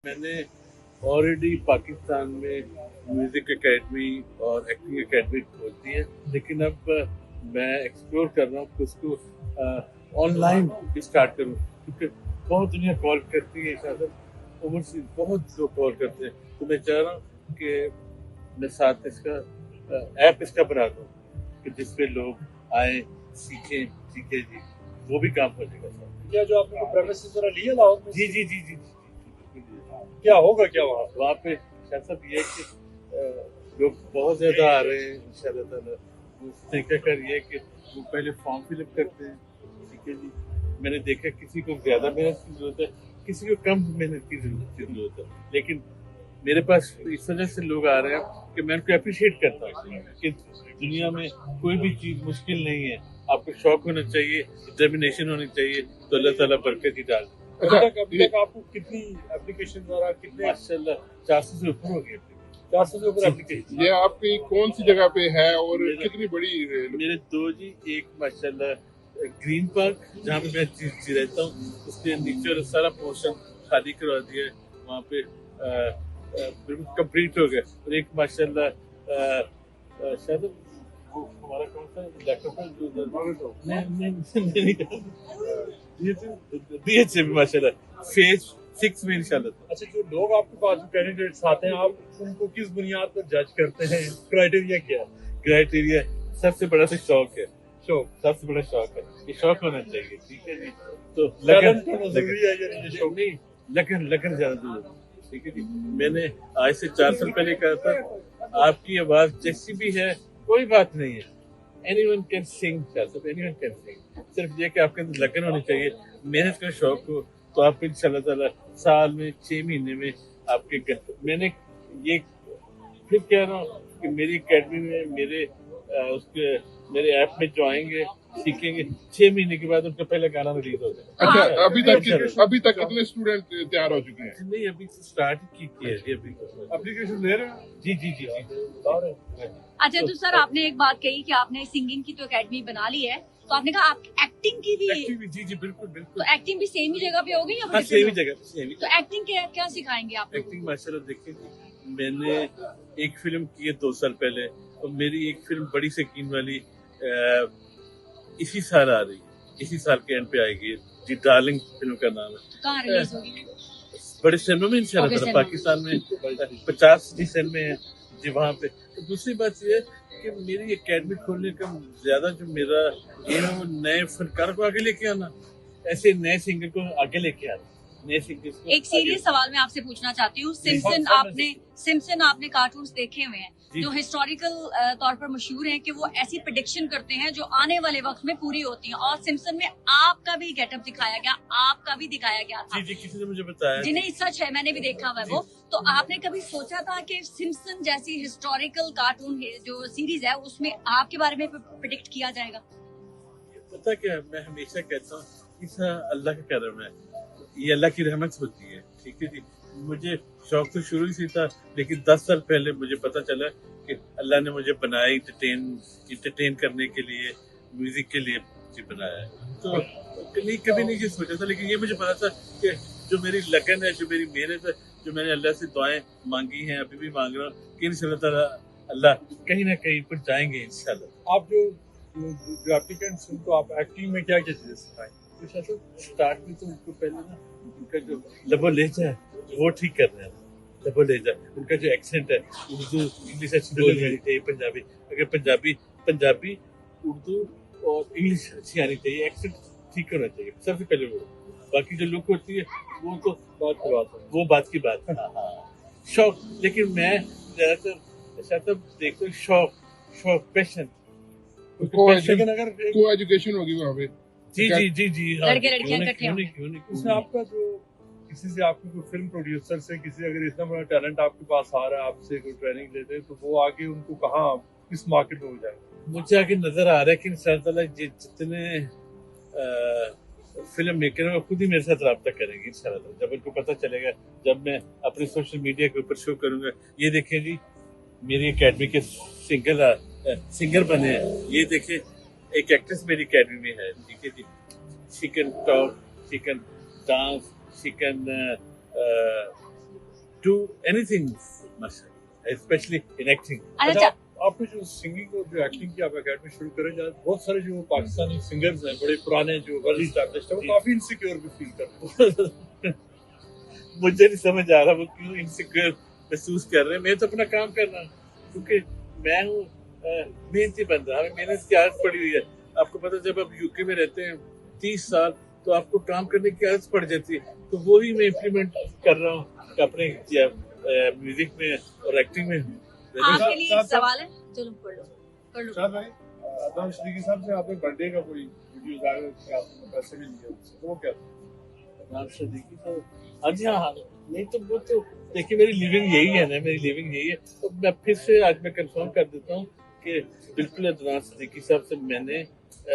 मैंने ऑलरेडी पाकिस्तान में music academy और एक्टिंग एकेडमी खोल दी है, लेकिन अब मैं एक्सप्लोर कर रहा हूँ कि उसको ऑनलाइन स्टार्ट करूँ, क्योंकि बहुत दुनिया कॉल करती है, शायद ओवरसीज बहुत लोग कॉल करते हैं। तो मैं चाह रहा हूँ कि मैं साथ इसका ऐप इसका बना दूँ कि जिसपे लोग आए, सीखें सीखे जी, वो भी काम हो जाएगा सर। क्या जो आपने प्रेमिसेस जरा लिए लाहौर में? जी जी जी जी जी, क्या होगा क्या वहाँ पे शायद सब ये है कि लोग बहुत ज्यादा आ रहे हैं इंशाल्लाह ताला। उसने क्या कर ये कि वो पहले फॉर्म फिलअप करते हैं, ठीक है जी। मैंने देखा किसी को ज्यादा मेहनत की जरूरत है, किसी को कम मेहनत की जरूरत है, लेकिन मेरे पास इस वजह से लोग आ रहे हैं कि मैं उनको अप्रिशिएट करता हूँ कि दुनिया में कोई भी चीज मुश्किल नहीं है। आपको शौक होना चाहिए, डिटर्मिनेशन होनी चाहिए, तो अल्लाह ताला बरकत ही डाल देता है। अभी तक आपको कितनी एप्लीकेशन द्वारा कितने? माशाल्लाह 400 से ऊपर हो गए। 400 से ऊपर एप्लीकेशन। ये आपकी कौन सी जगह पे है और कितनी बड़ी? मेरे दो जी, एक माशाल्लाह ग्रीन पार्क जहाँ पे मैं जी रहता हूँ, उसके नीचे वाला सारा पोर्शन खाली करवा दिया है, वहाँ पे बिल्कुल कंप्लीट हो गया। और एक माशाल्लाह शायद वो हमारा कौन सा लैपटॉप है जो BH से भी माशाल्लाह फेज 6 में इंशाल्लाह। अच्छा, जो लोग आपके पास जो कैंडिडेट्स आते हैं, आप उनको किस बुनियाद पर जज करते हैं? क्राइटेरिया क्या है? क्राइटेरिया सबसे बड़ा तो शौक है, शौक सबसे बड़ा शौक है, ये शौक होना चाहिए, ठीक है जी। तो टैलेंट जरूरी है या नहीं? शौक नहीं, लगन लगन ज्यादा जरूरी है, ठीक है जी। मैंने आज से 4 साल पहले कहा था, आपकी आवाज जैसी भी है कोई बात नहीं है, anyone can sing, anyone can sing. सिर्फ ये कि आपके अंदर लगन होनी चाहिए, मेहनत का शौक हो, तो आप इंशाल्लाह ताला साल में 6 महीने में आपके मैंने ये फिर कह रहा हूँ कि मेरी एकेडमी में मेरे ऐप में जो आएंगे सीखेंगे, 6 महीने के बाद उनका पहला गाना रिलीज हो जाएगा। अच्छा, अभी तक कितने स्टूडेंट तैयार हो चुके हैं? नहीं, अभी स्टार्ट की है जी, अभी एप्लीकेशन ले रहे हैं? जी जी जी जी। अच्छा, तो सर आपने एक बात कही कि आपने सिंगिंग की तो एकेडमी बना ली है, तो आपने कहा आप एक्टिंग की भी? जी जी बिल्कुल बिल्कुल। तो एक्टिंग भी सेम ही जगह पे होगी या? हाँ, सेम ही जगह, सेम ही। तो एक्टिंग क्या सिखाएंगे आप? एक्टिंग माशाल्लाह देखिए, मैंने एक फिल्म की है 2 साल पहले, और मेरी एक फिल्म बड़ी शकीन वाली इसी साल आ रही है, इसी साल के एंड पे आएगी जी। डार्लिंग फिल्म का नाम है। कहाँ रिलीज होगी? बड़े सिनेमा में इंशाल्लाह, पाकिस्तान में 50 सिनेमा में है जी, वहाँ पे। तो दूसरी बात ये है कि मेरी एकेडमी खोलने का ज्यादा जो मेरा ये है वो नए फनकार को आगे लेके आना, ऐसे नए सिंगर को आगे लेके आना, नए सिंगर को। एक सीरियस सवाल मैं आपसे पूछना चाहती हूँ। सिम्पसन आपने कार्टून्स देखे हुए हैं जो हिस्टोरिकल तौर पर मशहूर हैं कि वो ऐसी प्रेडिक्शन करते हैं जो आने वाले वक्त में पूरी होती हैं, और सिम्पसन में आपका भी गेटअप दिखाया गया, आपका भी दिखाया गया था। जी जी, किसी ने मुझे बताया जी। नहीं, सच है, मैंने भी देखा हुआ है वो। तो आपने कभी सोचा था कि सिम्पसन जैसी हिस्टोरिकल कार्टून जो सीरीज है उसमें आपके बारे में प्रेडिक्ट किया जाएगा? पता क्या, मैं हमेशा कहता हूँ कि अल्लाह का करम है, ये अल्लाह की रहमत होती है, ठीक है जी। मुझे शौक तो शुरू ही से था, लेकिन 10 साल पहले मुझे पता चला कि अल्लाह ने मुझे बनाया इंटरटेन करने के लिए, म्यूजिक के लिए जी बनाया है। तो कभी नहीं ये सोचा था, लेकिन ये मुझे पता था कि जो मेरी लगन है, जो मेरी मेहनत है, जो मैंने अल्लाह से दुआएं मांगी हैं, अभी भी मांग रहा हूँ कि इंशाल्लाह अल्लाह कहीं ना कहीं पर जाएंगे इंशाल्लाह। आप जो एप्लीकेंट्स उनको आप एक्टिंग में क्या क्या चीजें सिखाएंगे? स्टार्ट में तो उनको पहले ना उनका जो लबो लहजा है वो ठीक करना है, लबो लहजा, उनका जो एक्सेंट है, उर्दू इंग्लिश अच्छी बोलनी आनी चाहिए, पंजाबी अगर पंजाबी उर्दू और इंग्लिश अच्छी आनी चाहिए, एक्सेंट ठीक होना चाहिए सबसे पहले वो। बाकी जो लुक होती है वो तो बात की बात है। शौक, लेकिन मैं ज्यादातर देखता हूँ शौक पैशन। लेकिन अगर को एजुकेशन होगी वहाँ पे? जी जी जी जी, लड़के लड़कियां इकट्ठे होंगे। उसमें आपका जो किसी से आपके कोई फिल्म प्रोड्यूसर से किसी अगर इतना बड़ा टैलेंट आपके पास आ रहा है, आपसे कोई ट्रेनिंग लेते हैं, तो वो आगे उनको कहाँ किस मार्केट में हो जाएगा? मुझे आगे नजर आ रहा है कि इंशाल्लाह जितने फिल्म मेकर हैं वो खुद ही मेरे साथ रब्ता करेंगे इंशाल्लाह। जब उनको पता चलेगा, जब मैं अपने सोशल मीडिया के ऊपर शो करूंगा, ये देखें जी मेरी एकेडमी के सिंगर बने हैं, ये देखें एक एक्ट्रेस मेरी एकेडमी में है, ठीक है जी। She can talk, she can dance, she can do anything, especially in acting. अच्छा आपने जो सिंगिंग और जो एक्टिंग की आप अकेडमी शुरू करें जहाँ बहुत सारे जो पाकिस्तानी सिंगर्स हैं बड़े पुराने जो वेल एस्टैब्लिश्ड है वो काफी इनसिक्योर भी फील करते हैं। मुझे नहीं समझ आ रहा वो क्यों इनसिक्योर महसूस कर रहे हैं। मैं तो अपना काम कर रहा हूँ क्योंकि मैं हूँ मेहनती बंदा, हमें मेहनत की आदत पड़ी हुई है। आपको पता है, जब आप यूके में रहते हैं 30 साल तो आपको काम करने की आदत पड़ जाती है। तो वो ही मैं इम्प्लीमेंट कर रहा हूँ अपने म्यूजिक में और एक्टिंग में। आपके लिए एक सवाल है, चलो कर लो। शायद भाई अदनान सिद्दीकी साहब से आपने बर्थडे का कोई वीडियो डाला कि आपने पैसे भी लिए उससे, तो वो क्या था? हाँ जी, हाँ नहीं तो वो तो देखिए मेरी लिविंग यही है ना, मेरी लिविंग यही है। तो मैं फिर से आज मैं कंफर्म कर देता हूँ कि बिल्कुल अदनान सिद्दीकी साहब से मैंने